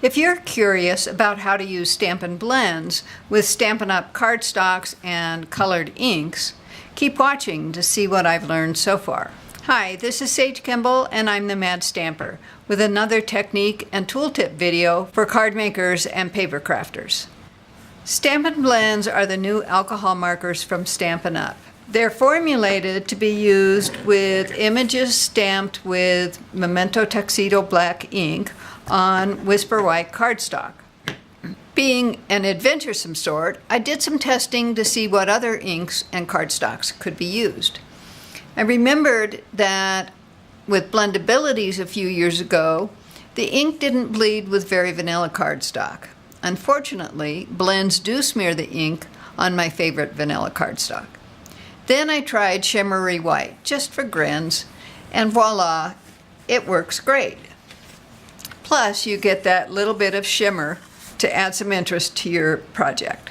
If you're curious about how to use Stampin Blends with Stampin Up cardstocks and colored inks, keep watching to see what I've learned so far. Hi, this is Sage Kimball and I'm the Mad Stamper with another technique and tooltip video for card makers and paper crafters. Stampin Blends are the new alcohol markers from Stampin Up. They're formulated to be used with images stamped with Memento Tuxedo Black ink on Whisper White cardstock. Being an adventuresome sort, I did some testing to see what other inks and cardstocks could be used. I remembered that with Blendabilities a few years ago, the ink didn't bleed with very vanilla cardstock. Unfortunately, blends do smear the ink on my favorite vanilla cardstock. Then I tried Shimmery White, just for grins, and voila, it works great. Plus, you get that little bit of shimmer to add some interest to your project.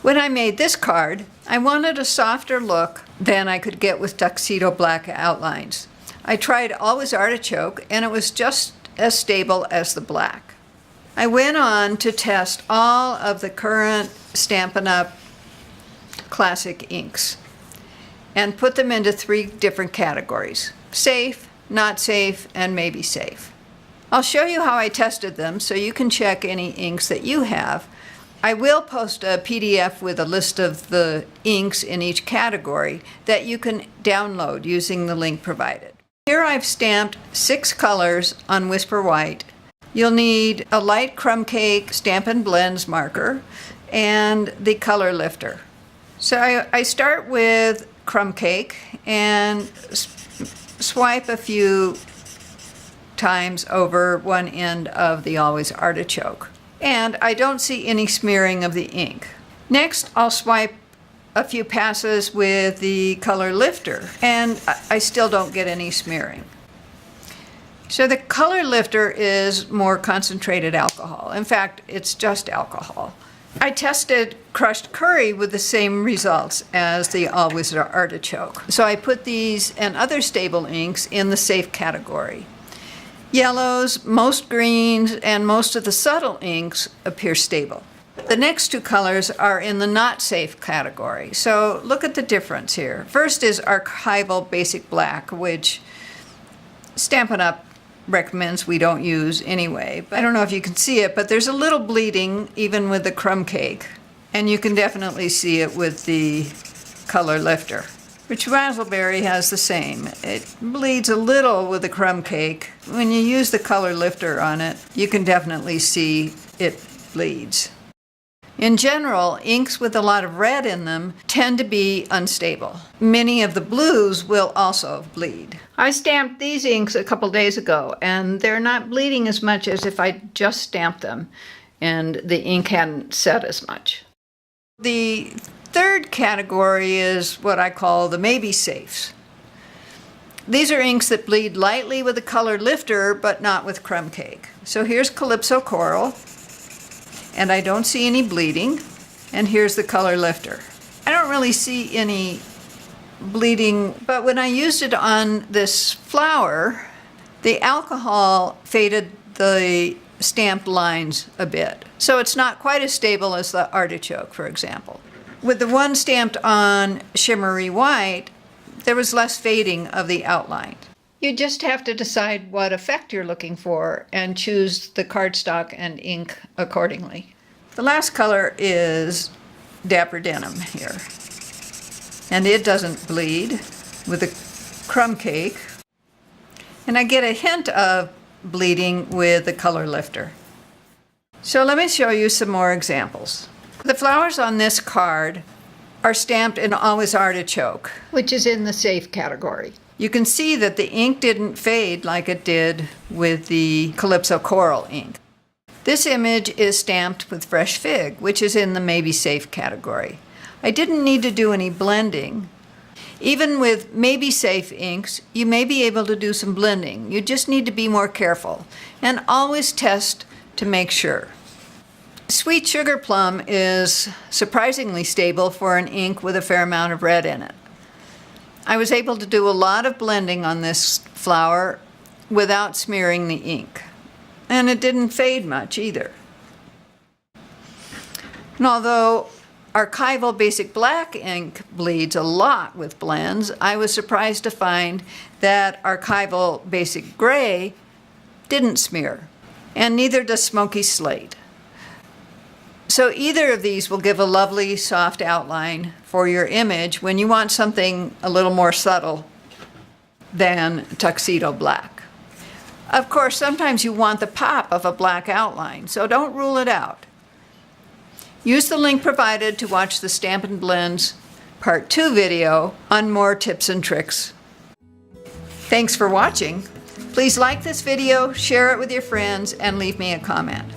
When I made this card, I wanted a softer look than I could get with Tuxedo Black outlines. I tried Always Artichoke, and it was just as stable as the black. I went on to test all of the current Stampin' Up! Classic inks and put them into 3 different categories: safe, not safe, and maybe safe. I'll show you how I tested them so you can check any inks that you have. I will post a PDF with a list of the inks in each category that you can download using the link provided. Here I've stamped 6 colors on Whisper White. You'll need a light crumb cake Stampin' Blends marker and the color lifter. So I start with crumb cake and swipe a few times over one end of the Always Artichoke. And I don't see any smearing of the ink. Next, I'll swipe a few passes with the color lifter, and I still don't get any smearing. So the color lifter is more concentrated alcohol. In fact, it's just alcohol. I tested crushed curry with the same results as the Always Artichoke. So I put these and other stable inks in the safe category. Yellows, most greens, and most of the subtle inks appear stable. The next 2 colors are in the not safe category. So look at the difference here. First is Archival Basic Black, which Stampin' Up! Recommends we don't use anyway. I don't know if you can see it, but there's a little bleeding even with the crumb cake. And you can definitely see it with the color lifter. Rich Razzleberry has the same. It bleeds a little with the crumb cake. When you use the color lifter on it, you can definitely see it bleeds. In general, inks with a lot of red in them tend to be unstable. Many of the blues will also bleed. I stamped these inks a couple days ago, and they're not bleeding as much as if I just stamped them and the ink hadn't set as much. The third category is what I call the maybe safes. These are inks that bleed lightly with the color lifter, but not with crumb cake. So here's Calypso Coral, and I don't see any bleeding. And here's the color lifter. I don't really see any bleeding, but when I used it on this flower, the alcohol faded the stamped lines a bit. So it's not quite as stable as the artichoke, for example. With the one stamped on Shimmery White, there was less fading of the outline. You just have to decide what effect you're looking for and choose the cardstock and ink accordingly. The last color is Dapper Denim here. And it doesn't bleed with the crumb cake. And I get a hint of bleeding with the color lifter. So let me show you some more examples. The flowers on this card are stamped in Always Artichoke, which is in the safe category. You can see that the ink didn't fade like it did with the Calypso Coral ink. This image is stamped with Fresh Fig, which is in the maybe safe category. I didn't need to do any blending. Even with maybe safe inks, you may be able to do some blending. You just need to be more careful and always test to make sure. Sweet Sugar Plum is surprisingly stable for an ink with a fair amount of red in it. I was able to do a lot of blending on this flower without smearing the ink. and it didn't fade much either. And although archival basic black ink bleeds a lot with blends, I was surprised to find that archival basic gray didn't smear, and neither does smoky slate. So either of these will give a lovely soft outline for your image when you want something a little more subtle than tuxedo black. Of course, sometimes you want the pop of a black outline, so don't rule it out. Use the link provided to watch the Stampin Blends Part 2 video on more tips and tricks. Thanks for watching. Please like this video, share it with your friends, and leave me a comment.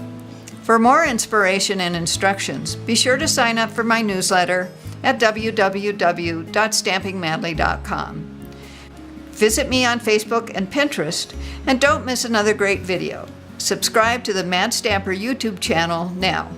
For more inspiration and instructions, be sure to sign up for my newsletter at www.stampingmadly.com. Visit me on Facebook and Pinterest, and don't miss another great video. Subscribe to the Mad Stamper YouTube channel now.